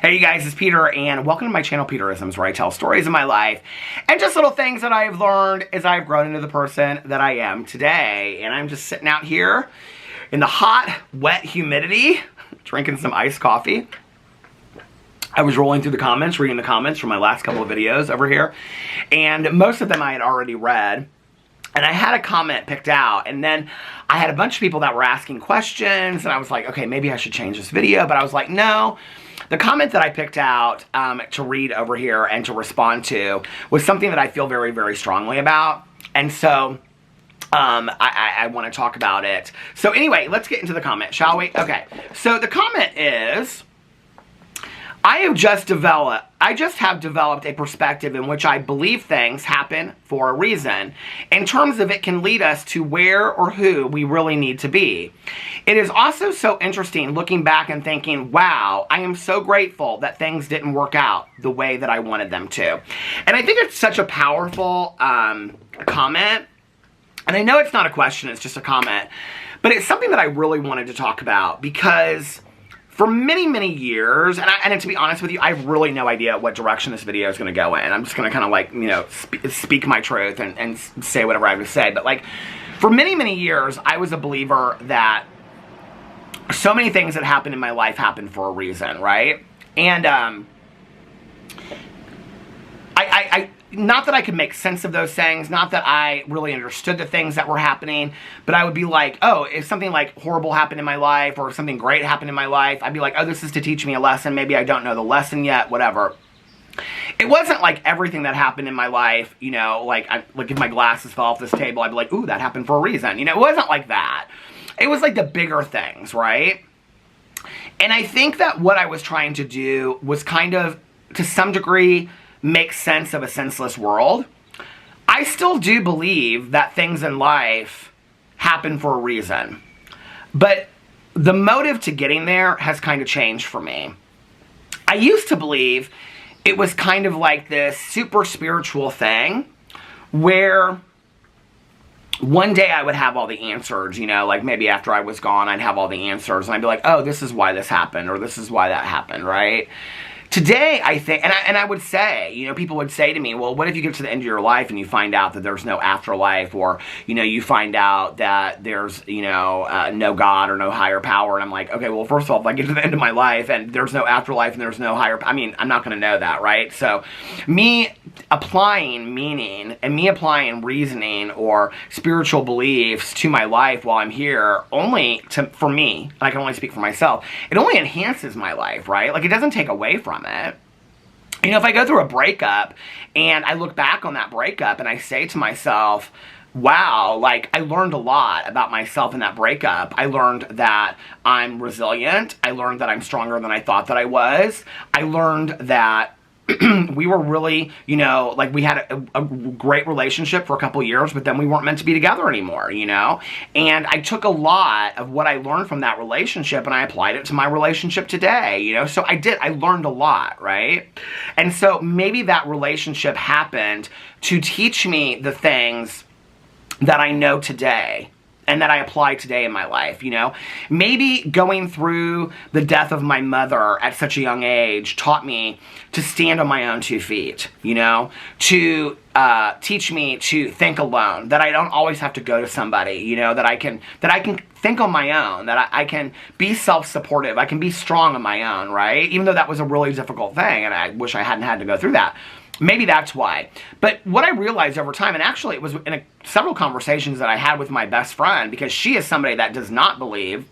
Hey you guys, it's Peter, and welcome to my channel, Peterisms, where I tell stories of my life and just little things that I've learned as I've grown into the person that I am today. And I'm just sitting out here in the hot, wet humidity, drinking some iced coffee. I was rolling through the comments, reading the comments from my last couple of videos over here, and most of them I had already read. And I had a comment picked out, and then I had a bunch of people that were asking questions, and I was like, okay, maybe I should change this video, but I was like, no. The comment that I picked out to read over here and to respond to was something that I feel very, very strongly about, and so I want to talk about it. So anyway, let's get into the comment, shall we? Okay, so the comment is, I just have developed a perspective in which I believe things happen for a reason, in terms of it can lead us to where or who we really need to be. It is also so interesting looking back and thinking, wow, I am so grateful that things didn't work out the way that I wanted them to. And I think it's such a powerful comment. And I know it's not a question, it's just a comment. But it's something that I really wanted to talk about because for many, many years, and to be honest with you, I have really no idea what direction this video is going to go in. I'm just going to kind of like, you know, speak my truth and say whatever I have to say. But like, for many, many years, I was a believer that so many things that happened in my life happened for a reason, right? And not that I could make sense of those things, not that I really understood the things that were happening, but I would be like, oh, if something like horrible happened in my life or something great happened in my life, I'd be like, oh, this is to teach me a lesson. Maybe I don't know the lesson yet, whatever. It wasn't like everything that happened in my life, you know, like if my glasses fell off this table, I'd be like, ooh, that happened for a reason. You know, it wasn't like that. It was like the bigger things, right? And I think that what I was trying to do was kind of, to some degree, make sense of a senseless world. I still do believe that things in life happen for a reason. But the motive to getting there has kind of changed for me. I used to believe it was kind of like this super spiritual thing where one day I would have all the answers, you know, like maybe after I was gone, I'd have all the answers and I'd be like, oh, this is why this happened, or this is why that happened, right? Today, I think, and I would say, you know, people would say to me, well, what if you get to the end of your life and you find out that there's no afterlife, or, you know, you find out that there's, you know, no God or no higher power, and I'm like, okay, well, first of all, if I get to the end of my life and there's no afterlife and there's no higher, I mean, I'm not going to know that, right? So, me applying meaning and me applying reasoning or spiritual beliefs to my life while I'm here, for me, I can only speak for myself, it only enhances my life, right? Like, it doesn't take away from it. You know, if I go through a breakup and I look back on that breakup and I say to myself, wow, like, I learned a lot about myself in that breakup. I learned that I'm resilient. I learned that I'm stronger than I thought that I was. I learned that we were really, you know, like, we had a great relationship for a couple years, but then we weren't meant to be together anymore, you know? And I took a lot of what I learned from that relationship and I applied it to my relationship today, you know? So I learned a lot, right? And so maybe that relationship happened to teach me the things that I know today and that I apply today in my life, you know? Maybe going through the death of my mother at such a young age taught me to stand on my own 2 feet, you know? To teach me to think alone, that I don't always have to go to somebody, you know? That I can think on my own, that I can be self-supportive, I can be strong on my own, right? Even though that was a really difficult thing, and I wish I hadn't had to go through that. Maybe that's why. But what I realized over time, and actually it was in several conversations that I had with my best friend, because she is somebody that does not believe,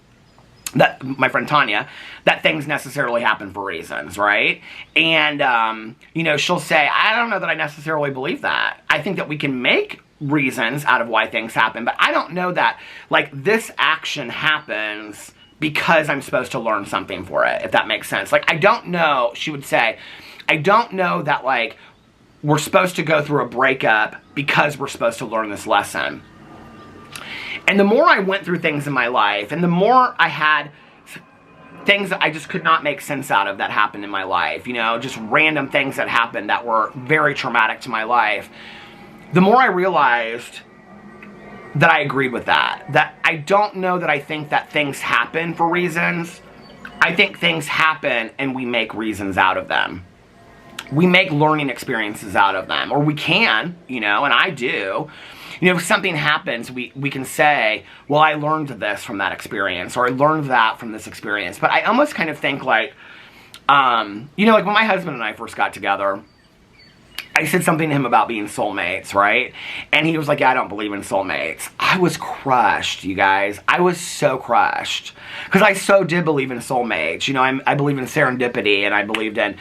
that my friend Tanya, that things necessarily happen for reasons, right? And, you know, she'll say, I don't know that I necessarily believe that. I think that we can make reasons out of why things happen, but I don't know that, like, this action happens because I'm supposed to learn something for it, if that makes sense. Like, I don't know, she would say, I don't know that, like, we're supposed to go through a breakup because we're supposed to learn this lesson. And the more I went through things in my life, and the more I had things that I just could not make sense out of that happened in my life, you know, just random things that happened that were very traumatic to my life, the more I realized that I agreed with that. That I don't know that I think that things happen for reasons. I think things happen and we make reasons out of them. We make learning experiences out of them, or we can, and I do. If something happens, we can say, well, I learned this from that experience, or I learned that from this experience. But I almost kind of think like, like when my husband and I first got together, I said something to him about being soulmates, right? And he was like, yeah, I don't believe in soulmates. I was crushed, you guys. I was so crushed. Because I so did believe in soulmates. I believe in serendipity, and I believed in,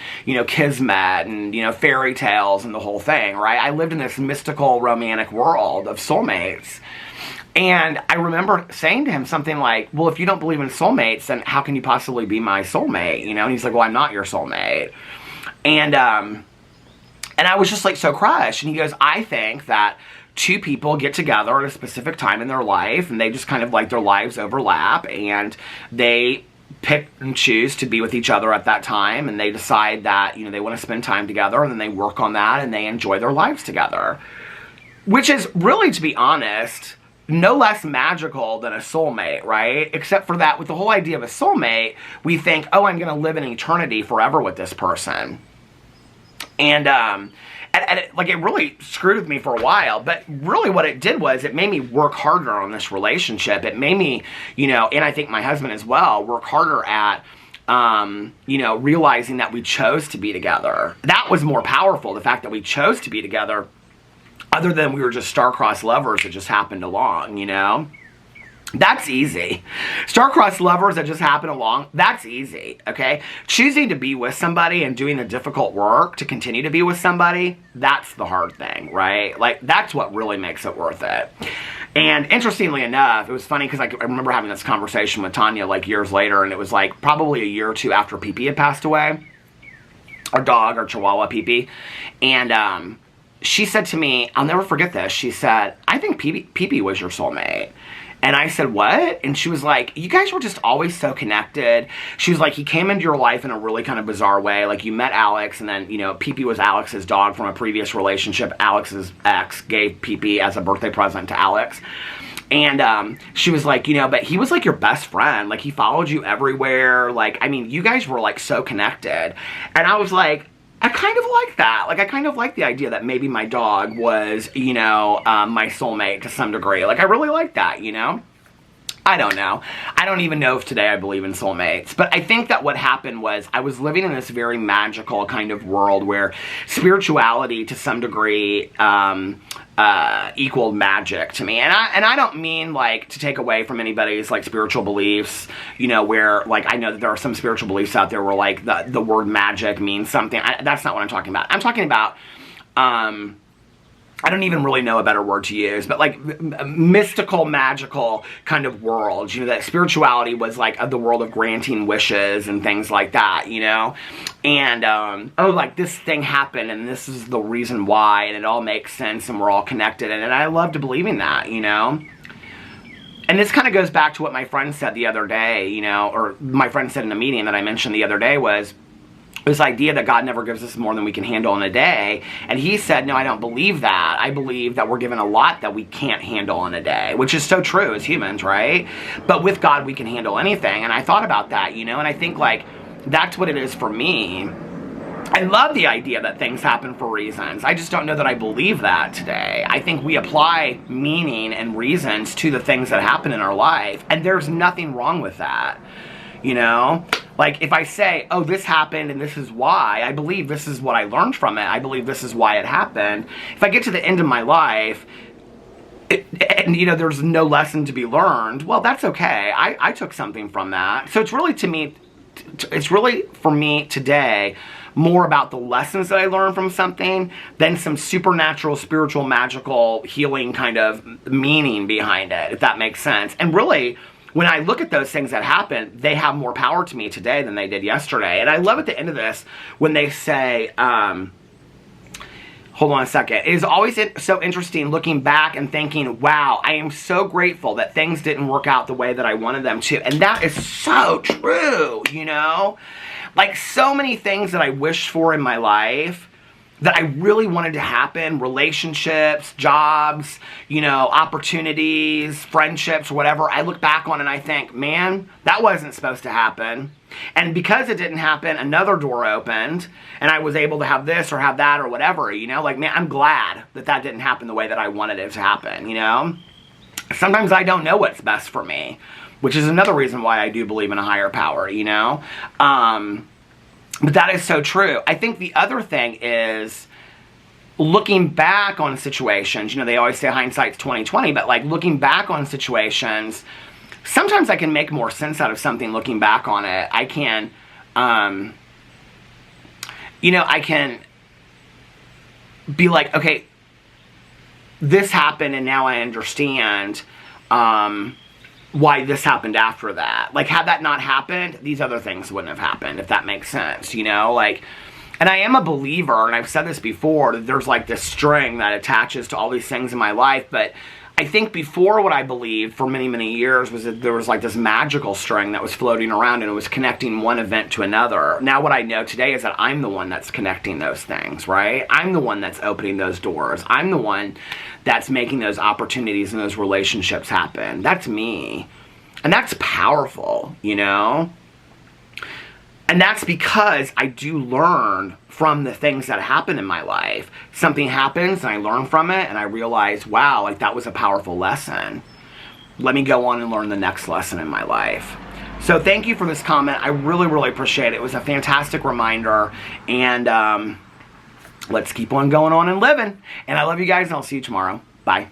kismet, and, fairy tales, and the whole thing, right? I lived in this mystical, romantic world of soulmates. And I remember saying to him something like, well, if you don't believe in soulmates, then how can you possibly be my soulmate? And he's like, well, I'm not your soulmate. And I was just like so crushed. And he goes, I think that two people get together at a specific time in their life, and they just kind of like their lives overlap, and they pick and choose to be with each other at that time, and they decide that, they want to spend time together, and then they work on that, and they enjoy their lives together. Which is really, to be honest, no less magical than a soulmate, right? Except for that, with the whole idea of a soulmate, we think, oh, I'm going to live in eternity forever with this person. And it really screwed with me for a while, but really what it did was it made me work harder on this relationship. It made me, and I think my husband as well, work harder at, realizing that we chose to be together. That was more powerful, the fact that we chose to be together, other than we were just star-crossed lovers that just happened along, That's easy. Star-crossed lovers that just happen along, that's easy, okay? Choosing to be with somebody and doing the difficult work to continue to be with somebody, that's the hard thing, right? Like, that's what really makes it worth it. And interestingly enough, it was funny because I remember having this conversation with Tanya like years later, and it was like probably a year or two after Pee-Pee had passed away. Our dog, our Chihuahua Pee-Pee. And she said to me, I'll never forget this, she said, I think Pee-Pee was your soulmate. And I said, what? And she was like, you guys were just always so connected. She was like, he came into your life in a really kind of bizarre way. Like, you met Alex, and then, Pee-Pee was Alex's dog from a previous relationship. Alex's ex gave Pee-Pee as a birthday present to Alex. And she was like, but he was like your best friend. Like, he followed you everywhere. Like, I mean, you guys were like so connected. And I was like, I kind of like that. Like, I kind of like the idea that maybe my dog was, my soulmate to some degree. Like, I really like that, I don't know. I don't even know if today I believe in soulmates. But I think that what happened was I was living in this very magical kind of world where spirituality to some degree equaled magic to me. And I don't mean like to take away from anybody's like spiritual beliefs, where like I know that there are some spiritual beliefs out there where like the word magic means something. That's not what I'm talking about. I'm talking about I don't even really know a better word to use, but like mystical, magical kind of world, that spirituality was like the world of granting wishes and things like that, and like this thing happened and this is the reason why, and it all makes sense and we're all connected, and I love to believe in that, And this kind of goes back to what my friend said the other day, or my friend said in a meeting that I mentioned the other day, was this idea that God never gives us more than we can handle in a day. And he said, no, I don't believe that. I believe that we're given a lot that we can't handle in a day, which is so true as humans, right? But with God, we can handle anything. And I thought about that, and I think like that's what it is for me. I love the idea that things happen for reasons. I just don't know that I believe that today. I think we apply meaning and reasons to the things that happen in our life. And there's nothing wrong with that. Like if I say, oh, this happened and this is why, I believe this is what I learned from it. I believe this is why it happened. If I get to the end of my life and there's no lesson to be learned, well, that's okay. I took something from that. So it's really for me today more about the lessons that I learned from something than some supernatural, spiritual, magical, healing kind of meaning behind it, if that makes sense. And really, when I look at those things that happen, they have more power to me today than they did yesterday. And I love at the end of this when they say, hold on a second. It is always so interesting looking back and thinking, wow, I am so grateful that things didn't work out the way that I wanted them to. And that is so true, Like so many things that I wished for in my life that I really wanted to happen, relationships, jobs, you know, opportunities, friendships, whatever, I look back on and I think, man, that wasn't supposed to happen. And because it didn't happen, another door opened, and I was able to have this or have that or whatever, you know? Like, man, I'm glad that that didn't happen the way that I wanted it to happen, you know? Sometimes I don't know what's best for me, which is another reason why I do believe in a higher power, you know? But that is so true. I think the other thing is looking back on situations, you know, they always say hindsight's 20/20, but like looking back on situations, sometimes I can make more sense out of something looking back on it. I can, you know, I can be like, okay, this happened and now I understand why this happened after that. Like, had that not happened, these other things wouldn't have happened, if that makes sense, you know? Like, and I am a believer, and I've said this before, that there's like this string that attaches to all these things in my life, but I think before what I believed for many, many years was that there was like this magical string that was floating around and it was connecting one event to another. Now what I know today is that I'm the one that's connecting those things, right? I'm the one that's opening those doors. I'm the one that's making those opportunities and those relationships happen. That's me. And that's powerful, you know? And that's because I do learn from the things that happen in my life. Something happens and I learn from it and I realize, wow, like that was a powerful lesson. Let me go on and learn the next lesson in my life. So thank you for this comment. I really, really appreciate it. It was a fantastic reminder. And let's keep on going on and living. And I love you guys and I'll see you tomorrow. Bye.